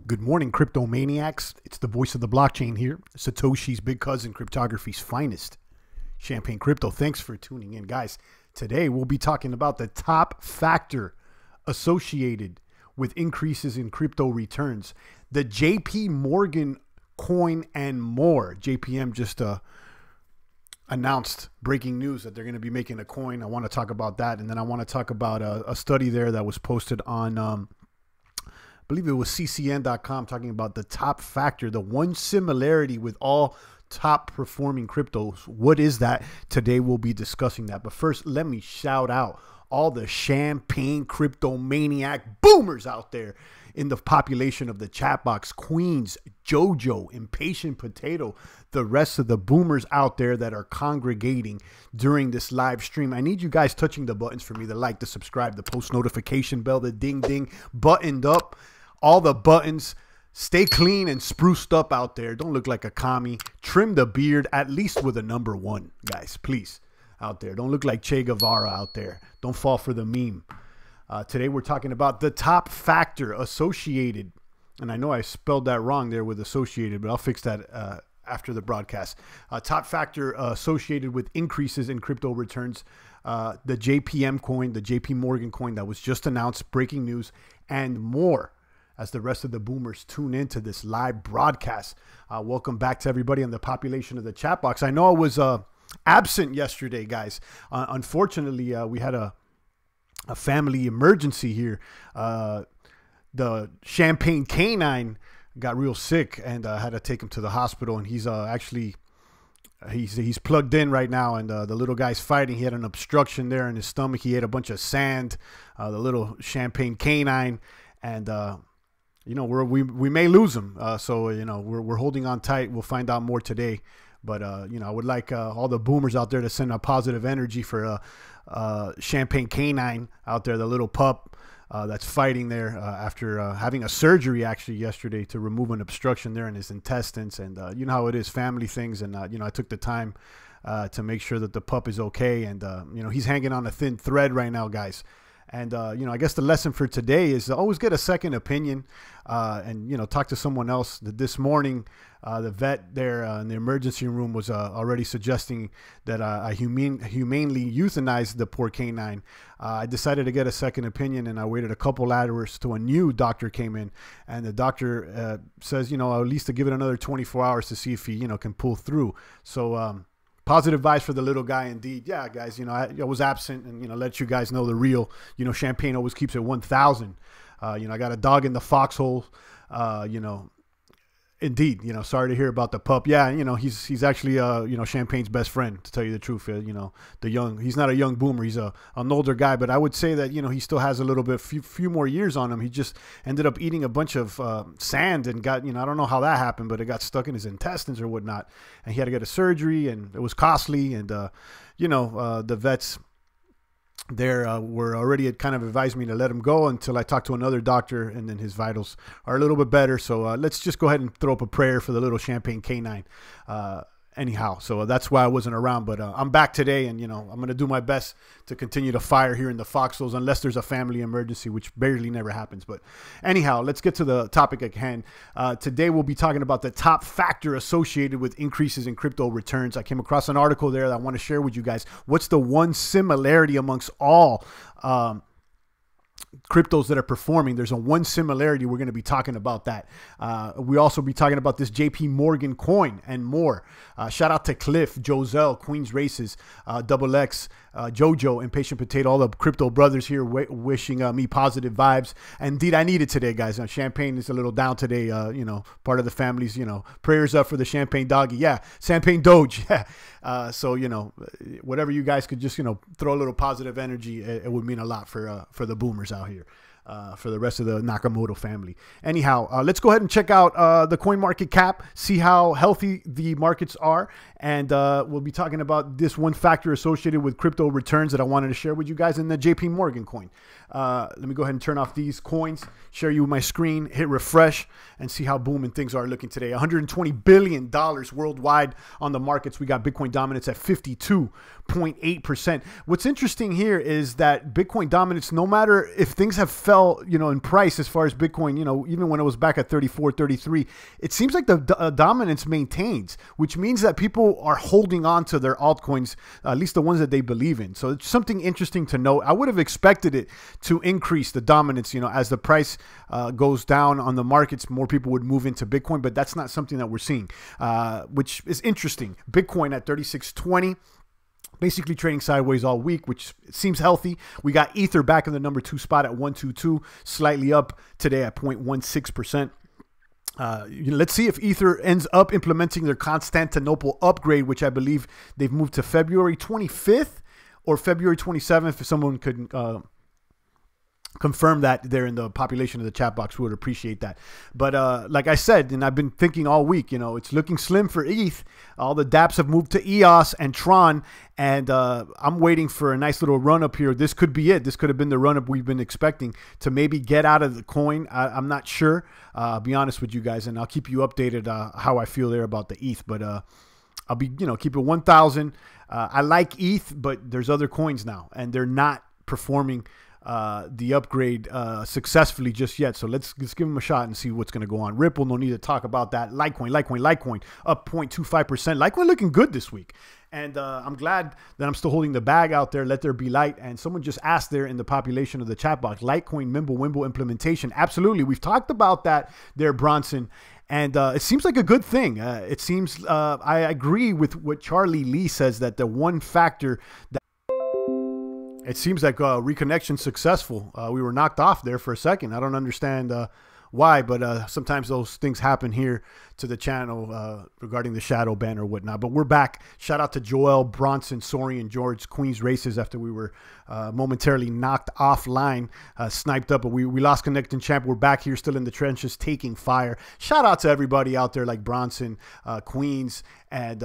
Good morning, crypto maniacs. It's the voice of the blockchain here. Satoshi's big cousin, cryptography's finest. Champagne Crypto. Thanks for tuning in, guys. Today, we'll be talking about the top factor associated with increases in crypto returns, the JP Morgan coin, and more. JPM just announced breaking news that they're going to be making a coin. I want to talk about that. And then I want to talk about a study there that was posted on, I believe it was ccn.com, talking about the top factor, the one similarity with all top performing cryptos. What is that? Today we'll be discussing that. But first, let me shout out all the champagne crypto maniac boomers out there in the population of the chat box. Queens, Jojo, Impatient Potato, the rest of the boomers out there that are congregating during this live stream. I need you guys touching the buttons for me, the like, the subscribe, the post notification bell, the ding ding, buttoned up. All the buttons. Stay clean and spruced up out there. Don't look like a commie. Trim the beard, at least with a number 1, guys. Please, out there. Don't look like Che Guevara out there. Don't fall for the meme. Today we're talking about the top factor associated. And I know I spelled that wrong there with associated, but I'll fix that after the broadcast. Top factor associated with increases in crypto returns. The JPM coin, the JP Morgan coin that was just announced, breaking news, and more. As the rest of the boomers tune into this live broadcast. Welcome back to everybody on the population of the chat box. I know I was absent yesterday, guys. Unfortunately, we had a family emergency here. The champagne canine got real sick and had to take him to the hospital. And he's he's plugged in right now, and the little guy's fighting. He had an obstruction there in his stomach. He ate a bunch of sand, the little champagne canine, and you know, we may lose him. So, you know, we're holding on tight. We'll find out more today. But, you know, I would like all the boomers out there to send a positive energy for Champagne Canine out there, the little pup that's fighting there after having a surgery actually yesterday to remove an obstruction there in his intestines. And you know how it is, family things. And, you know, I took the time to make sure that the pup is okay. And, you know, he's hanging on a thin thread right now, guys. And, you know, I guess the lesson for today is to always get a second opinion and, you know, talk to someone else. This morning, the vet there in the emergency room was already suggesting that I humanely euthanized the poor canine. I decided to get a second opinion, and I waited a couple hours till a new doctor came in. And the doctor says, you know, at least to give it another 24 hours to see if he, you know, can pull through. So, positive vibes for the little guy indeed. Yeah, guys, you know, I was absent and, you know, let you guys know the real, you know, Champagne always keeps it 1,000. You know, I got a dog in the foxhole, you know, indeed, you know, sorry to hear about the pup. Yeah, you know, he's actually, you know, Champagne's best friend, to tell you the truth. You know, he's not a young boomer. He's an older guy, but I would say that, you know, he still has a little bit, few more years on him. He just ended up eating a bunch of sand and got, you know, I don't know how that happened, but it got stuck in his intestines or whatnot. And he had to get a surgery, and it was costly. And, you know, the vets there were already had kind of advised me to let him go until I talked to another doctor, and then his vitals are a little bit better. So let's just go ahead and throw up a prayer for the little champagne canine. Anyhow, so that's why I wasn't around, but I'm back today, and, you know, I'm going to do my best to continue to fire here in the foxholes unless there's a family emergency, which barely never happens. But anyhow, let's get to the topic at hand. Today, we'll be talking about the top factor associated with increases in crypto returns. I came across an article there that I want to share with you guys. What's the one similarity amongst all cryptos that are performing? There's a one similarity. We're going to be talking about that. We also be talking about this JP Morgan coin and more. Shout out to Cliff, Joselle, Queens Races, Double X, Jojo, Impatient Potato, all the crypto brothers here wishing me positive vibes. And indeed, I need it today, guys. Champagne is a little down today. You know, part of the family's, you know, prayers up for the Champagne doggy. Yeah, Champagne Doge. Yeah. So, you know, whatever you guys could just, you know, throw a little positive energy, it would mean a lot for the boomers out here. For the rest of the Nakamoto family. Anyhow, let's go ahead and check out the coin market cap, see how healthy the markets are. And we'll be talking about this one factor associated with crypto returns that I wanted to share with you guys in the JP Morgan coin. Let me go ahead and turn off these coins, share you my screen, hit refresh, and see how booming things are looking today. $120 billion worldwide on the markets. We got Bitcoin dominance at 52.8%. What's interesting here is that Bitcoin dominance, no matter if things have fell fell, you know, in price as far as Bitcoin, you know, even when it was back at 34, 33, it seems like the dominance maintains, which means that people are holding on to their altcoins, at least the ones that they believe in. So it's something interesting to note. I would have expected it to increase the dominance, you know, as the price goes down on the markets, more people would move into Bitcoin, but that's not something that we're seeing, which is interesting. Bitcoin at 3620. Basically trading sideways all week, which seems healthy. We got Ether back in the number 2 spot at 122, slightly up today at 0.16%. Let's see if Ether ends up implementing their Constantinople upgrade, which I believe they've moved to February 25th or February 27th. If someone could confirm that there in the population of the chat box, we would appreciate that. But like I said, and I've been thinking all week, you know, it's looking slim for ETH. All the dApps have moved to EOS and Tron, and I'm waiting for a nice little run up here. This could be it. This could have been the run up we've been expecting to maybe get out of the coin. I'm not sure. I'll be honest with you guys, and I'll keep you updated how I feel there about the ETH. But I'll be, you know, keep it 1,000. I like ETH, but there's other coins now, and they're not performing the upgrade successfully just yet. So let's give them a shot and see what's going to go on. Ripple, no need to talk about that. Litecoin up 0.25%. Litecoin looking good this week. And I'm glad that I'm still holding the bag out there. Let there be light. And someone just asked there in the population of the chat box, Litecoin Mimblewimble implementation. Absolutely. We've talked about that there, Bronson. And it seems like a good thing. It seems I agree with what Charlie Lee says, that the one factor that it seems like reconnection successful. We were knocked off there for a second. I don't understand why, but sometimes those things happen here to the channel regarding the shadow ban or whatnot. But we're back. Shout out to Joel, Bronson, Sorian, George, Queens Races after we were momentarily knocked offline, sniped up, but we lost Connecting Champ. We're back here still in the trenches taking fire. Shout out to everybody out there like Bronson, Queens, and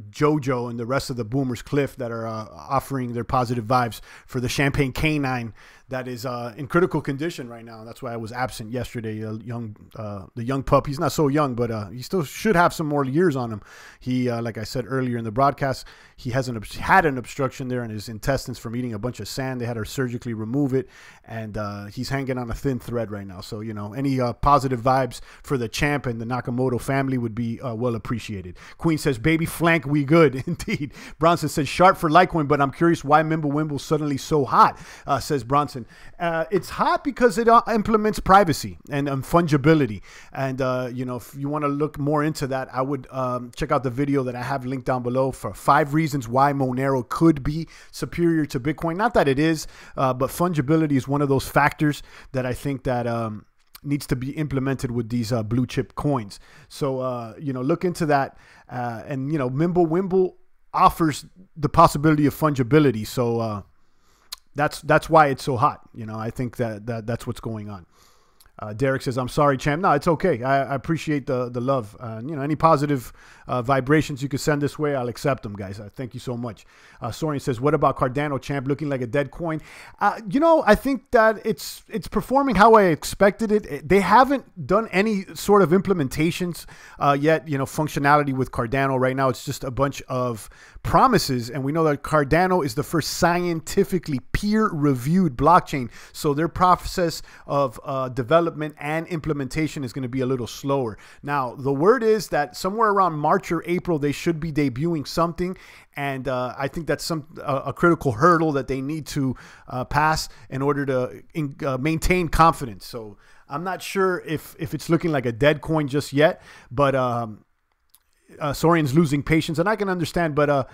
Jojo and the rest of the Boomers Cliff that are offering their positive vibes for the Champagne Canine that is in critical condition right now. That's why I was absent yesterday. The young pup, he's not so young, but he still should have some more years on him. He, like I said earlier in the broadcast, he had an obstruction there in his intestines from eating a bunch of sand. They had to surgically remove it, and he's hanging on a thin thread right now. So, you know, any positive vibes for the champ and the Nakamoto family would be well appreciated. Queen says, baby flank, we good. Indeed. Bronson says, sharp for Litecoin, but I'm curious why Mimblewimble suddenly so hot, says Bronson. It's hot because it implements privacy and fungibility. And, you know, if you want to look more into that, I would check out the video that I have linked down below for 5 reasons why Monero could be superior to Bitcoin. Not that it is, but fungibility is one of those factors that I think that needs to be implemented with these blue chip coins. So, you know, look into that. And, you know, Mimblewimble offers the possibility of fungibility. So that's why it's so hot. You know, I think that's what's going on. Derek says, I'm sorry, champ. No, it's okay. I appreciate the love. You know, any positive vibrations you could send this way, I'll accept them, guys. Thank you so much. Sorian says, what about Cardano, champ, looking like a dead coin? You know, I think that it's performing how I expected it. They haven't done any sort of implementations yet, you know, functionality with Cardano. Right now, it's just a bunch of promises. And we know that Cardano is the first scientifically peer-reviewed blockchain. So their process of development and implementation is going to be a little slower. Now, the word is that somewhere around March or April, they should be debuting something. And I think that's a critical hurdle that they need to pass in order to maintain confidence. So I'm not sure if it's looking like a dead coin just yet, but Sorian's losing patience, and I can understand, but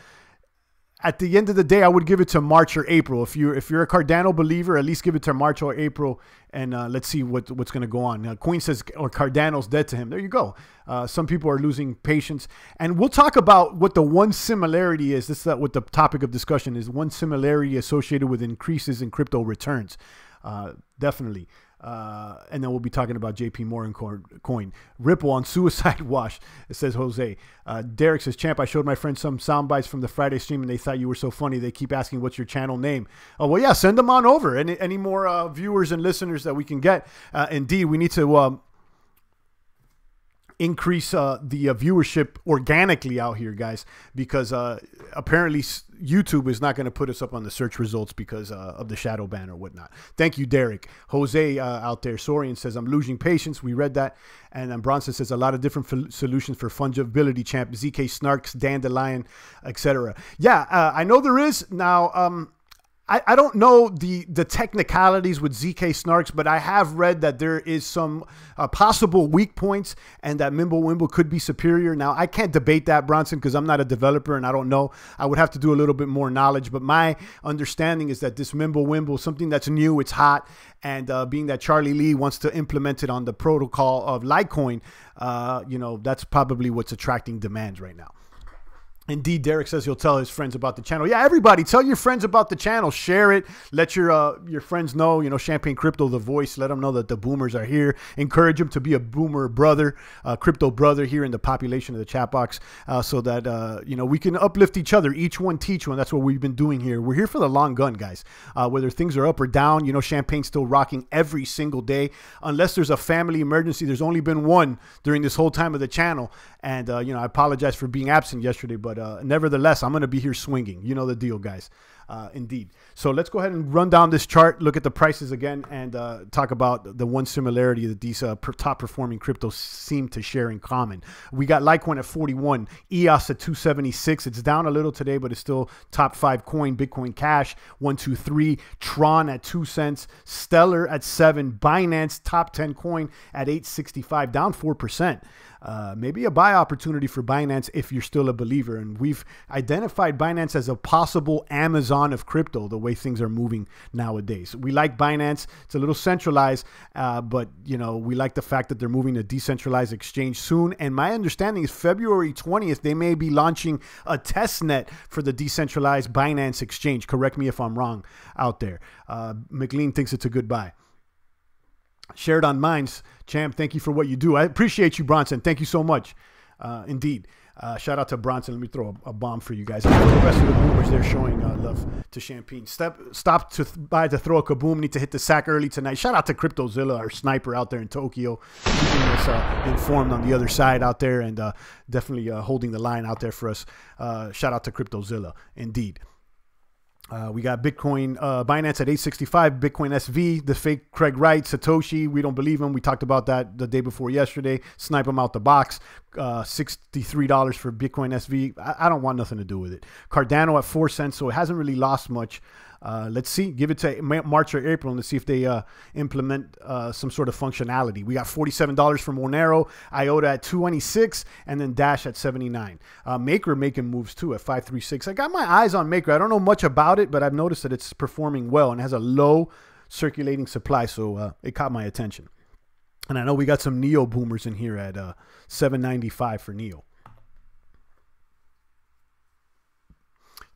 at the end of the day, I would give it to March or April. If you're a Cardano believer, at least give it to March or April, and let's see what's going to go on. Queen says, or Cardano's dead to him. There you go. Some people are losing patience, and we'll talk about what the one similarity is. This is what the topic of discussion is. One similarity associated with increases in crypto returns. Definitely. And then we'll be talking about JP Morgan coin. Ripple on suicide wash. It says Jose. Derek says, champ, I showed my friends some sound bites from the Friday stream and they thought you were so funny. They keep asking, what's your channel name? Oh, well, yeah, send them on over. Any more viewers and listeners that we can get. Indeed, we need to increase the viewership organically out here, guys, because apparently YouTube is not going to put us up on the search results because of the shadow ban or whatnot. Thank you, Derek. Jose out there, Sorian says, I'm losing patience. We read that. And then Bronson says, a lot of different solutions for fungibility, champ, ZK Snarks, Dandelion, etc. Yeah, I know there is. Now, I don't know the technicalities with ZK Snarks, but I have read that there is some possible weak points and that Mimblewimble could be superior. Now, I can't debate that, Bronson, because I'm not a developer and I don't know. I would have to do a little bit more knowledge, but my understanding is that this Mimblewimble, something that's new, it's hot, and being that Charlie Lee wants to implement it on the protocol of Litecoin, you know, that's probably what's attracting demand right now. Indeed, Derek says he'll tell his friends about the channel. Yeah, everybody, tell your friends about the channel. Share it. Let your friends know, you know, Champagne Crypto, the voice. Let them know that the boomers are here. Encourage them to be a boomer brother, crypto brother here in the population of the chat box so that, you know, we can uplift each other. Each one teach one. That's what we've been doing here. We're here for the long gun, guys. Whether things are up or down, you know, Champagne's still rocking every single day. Unless there's a family emergency, there's only been one during this whole time of the channel. And, you know, I apologize for being absent yesterday, but nevertheless, I'm going to be here swinging. You know the deal, guys. Indeed. So let's go ahead and run down this chart, look at the prices again, and talk about the one similarity that these top performing cryptos seem to share in common. We got Litecoin at 41, EOS at 276. It's down a little today, but it's still top 5 coin. Bitcoin Cash 123, Tron at 2 cents, Stellar at 7, Binance top 10 coin at 865, down 4%. Maybe a buy opportunity for Binance if you're still a believer. And we've identified Binance as a possible Amazon of crypto, the way things are moving nowadays. We like Binance. It's a little centralized, but, you know, we like the fact that they're moving to decentralized exchange soon. And my understanding is February 20th, they may be launching a test net for the decentralized Binance exchange. Correct me if I'm wrong out there. McLean thinks it's a good buy. Shared on Minds, champ, thank you for what you do. I appreciate you, Bronson. Thank you so much. Indeed. Shout out to Bronson. Let me throw a bomb for you guys. And for the rest of the boomers, they're showing love to Champagne. Stop to buy to throw a kaboom. Need to hit the sack early tonight. Shout out to CryptoZilla, our sniper out there in Tokyo, keeping us informed on the other side out there, and definitely holding the line out there for us. Shout out to CryptoZilla, indeed. We got Bitcoin, Binance at 865, Bitcoin SV, the fake Craig Wright, Satoshi. We don't believe him. We talked about that the day before yesterday. Snipe him out the box. $63 for Bitcoin SV. I don't want nothing to do with it. Cardano at 4 cents, so it hasn't really lost much. Let's see, give it to March or April and let's see if they implement some sort of functionality. We got $47 for Monero, IOTA at 226, and then Dash at 79. Maker making moves too at 536. I got my eyes on Maker. I don't know much about it, but I've noticed that it's performing well and has a low circulating supply, so it caught my attention. And I know we got some Neo boomers in here at 795 for Neo.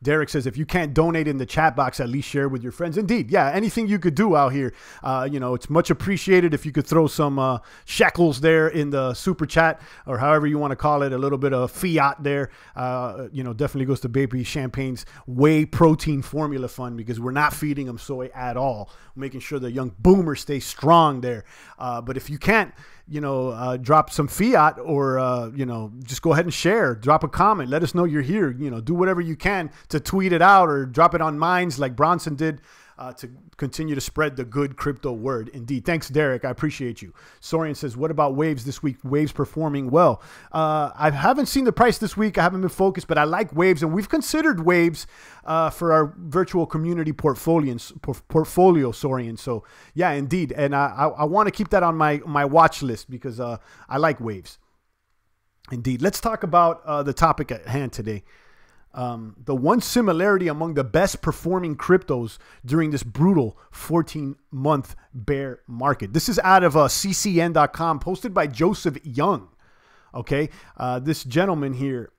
Derek says, if you can't donate in the chat box, at least share with your friends. Indeed. Yeah. Anything you could do out here. You know, it's much appreciated if you could throw some shekels there in the super chat or however you want to call it. A little bit of fiat there. You know, definitely goes to Baby Champagne's whey protein formula fund because we're not feeding them soy at all. Making sure the young boomers stay strong there. But if you can't, you know, drop some fiat or, you know, just go ahead and share, drop a comment, let us know you're here, you know, do whatever you can to tweet it out or drop it on Minds like Bronson did to continue to spread the good crypto word. Indeed. Thanks, Derek. I appreciate you. Sorian says, what about Waves this week? Waves performing well. I haven't seen the price this week. I haven't been focused, but I like Waves, and we've considered Waves for our virtual community portfolio, Sorian. So yeah, indeed. And I want to keep that on my watch list because I like Waves. Indeed. Let's talk about the topic at hand today. The one similarity among the best performing cryptos during this brutal 14-month bear market. This is out of ccn.com, posted by Joseph Young. Okay, this gentleman here,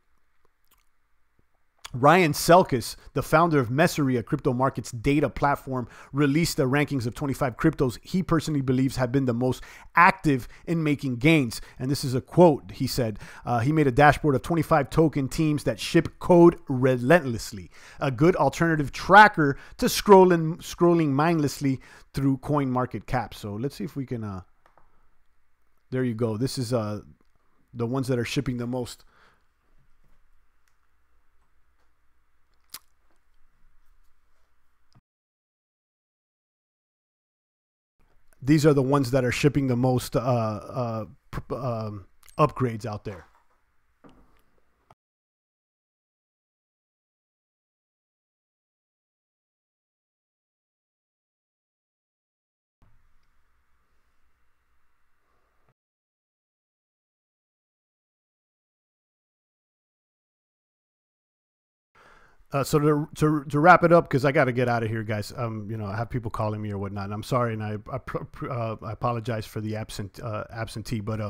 Ryan Selkis, the founder of Messery, a crypto markets data platform, released the rankings of 25 cryptos he personally believes have been the most active in making gains. And this is a quote. He said, he made a dashboard of 25 token teams that ship code relentlessly, a good alternative tracker to scrolling mindlessly through coin market cap. So let's see if we can, there you go. This is The ones that are shipping the most. These are the ones that are shipping the most upgrades out there. So to wrap it up, because I got to get out of here, guys. You know, I have people calling me or whatnot, and I'm sorry, and I apologize for the absentee. But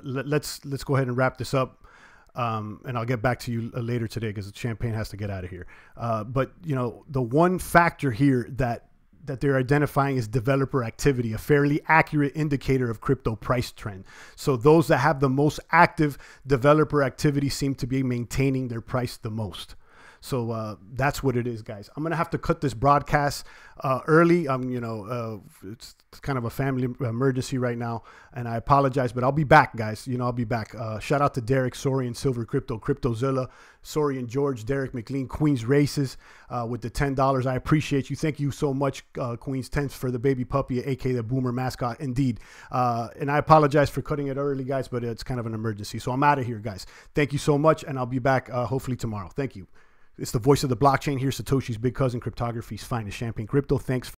let's go ahead and wrap this up, and I'll get back to you later today because Champagne has to get out of here. But you know, the one factor here that they're identifying is developer activity, a fairly accurate indicator of crypto price trend. So those that have the most active developer activity seem to be maintaining their price the most. So that's what it is, guys. I'm going to have to cut this broadcast early. You know, it's kind of a family emergency right now, and I apologize, but I'll be back, guys. You know, I'll be back. Shout out to Derek, Sorian, Silver Crypto, CryptoZilla, Sorian, George, Derek McLean, Queens Races with the $10. I appreciate you. Thank you so much, Queens 10 for the baby puppy, aka the Boomer mascot, indeed. And I apologize for cutting it early, guys, but it's kind of an emergency. So I'm out of here, guys. Thank you so much, and I'll be back hopefully tomorrow. Thank you. It's the voice of the blockchain here, Satoshi's big cousin, cryptography's finest, Champagne Crypto. Thanks.